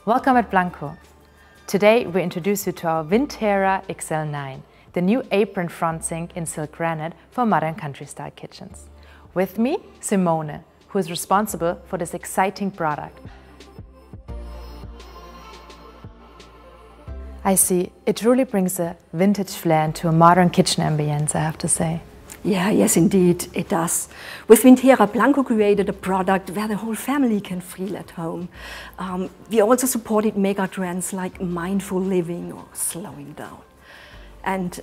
Welcome at Blanco. Today we introduce you to our Vintera XL9, the new apron front sink in silk granite for modern country-style kitchens. With me, Simone, who is responsible for this exciting product. I see, it truly brings a vintage flair into a modern kitchen ambience, I have to say. Yes, indeed, it does. With Vintera, Blanco created a product where the whole family can feel at home. We also supported mega trends like mindful living or slowing down. And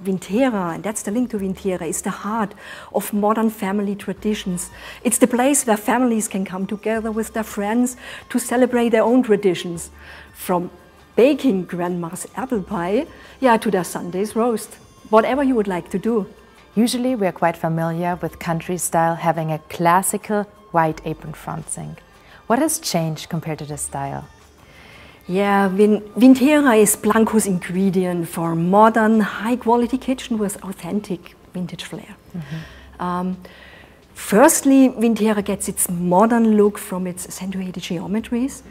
Vintera, and that's the link to Vintera, is the heart of modern family traditions. It's the place where families can come together with their friends to celebrate their own traditions, from baking grandma's apple pie, to their Sunday's roast. Whatever you would like to do. Usually we are quite familiar with country style having a classical white apron front sink. What has changed compared to this style? Vintera is Blanco's ingredient for modern, high-quality kitchen with authentic vintage flair. Firstly, Vintera gets its modern look from its accentuated geometries.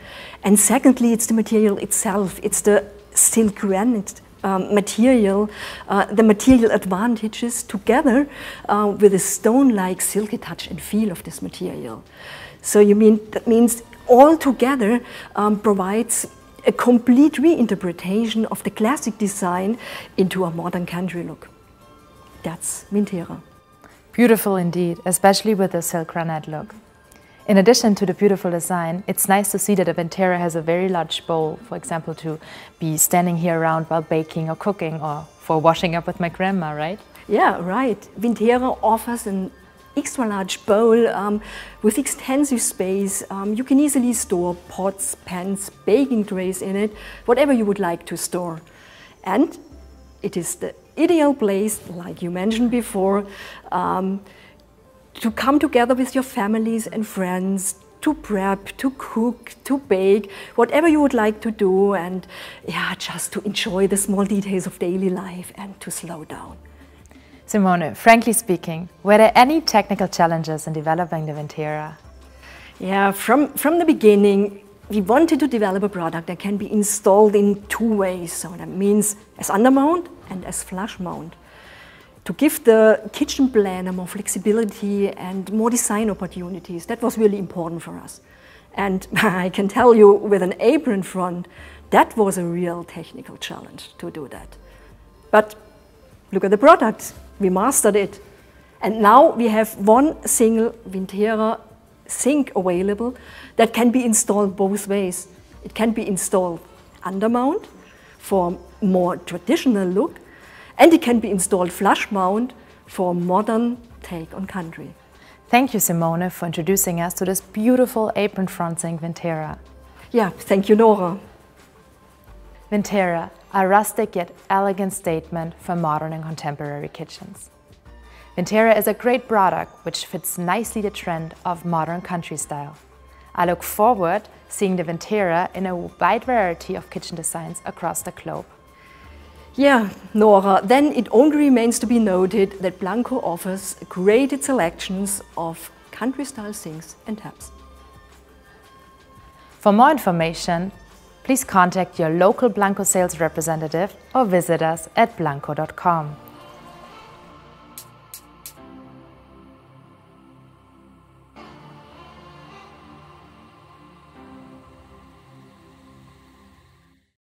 And secondly, it's the material itself. It's the silk granite material, the material advantages together with the stone-like silky touch and feel of this material. So that means all together provides a complete reinterpretation of the classic design into a modern country look. That's Vintera. Beautiful indeed, especially with the silk granite look. In addition to the beautiful design, it's nice to see that a Vintera has a very large bowl, for example, to be standing here around while baking or cooking or for washing up with my grandma, right? Yeah, right. Vintera offers an extra large bowl with extensive space. You can easily store pots, pans, baking trays in it, whatever you would like to store. And it is the ideal place, like you mentioned before, to come together with your families and friends, to prep, to cook, to bake, whatever you would like to do, and just to enjoy the small details of daily life and to slow down. Simone, frankly speaking, were there any technical challenges in developing the Vintera? From the beginning, we wanted to develop a product that can be installed in two ways. So that means as undermount and as flush mount, to give the kitchen planner more flexibility and more design opportunities. That was really important for us. And I can tell you, with an apron front, that was a real technical challenge to do that. But look at the product, we mastered it. And now we have one single Vintera sink available that can be installed both ways. It can be installed undermount for a more traditional look, and it can be installed flush mount for a modern take on country. Thank you, Simone, for introducing us to this beautiful apron front sink Vintera. Thank you, Nora. Vintera, a rustic yet elegant statement for modern and contemporary kitchens. Vintera is a great product which fits nicely the trend of modern country style. I look forward seeing the Vintera in a wide variety of kitchen designs across the globe. Nora, then it only remains to be noted that Blanco offers curated selections of country-style sinks and taps. For more information, please contact your local Blanco sales representative or visit us at blanco.com.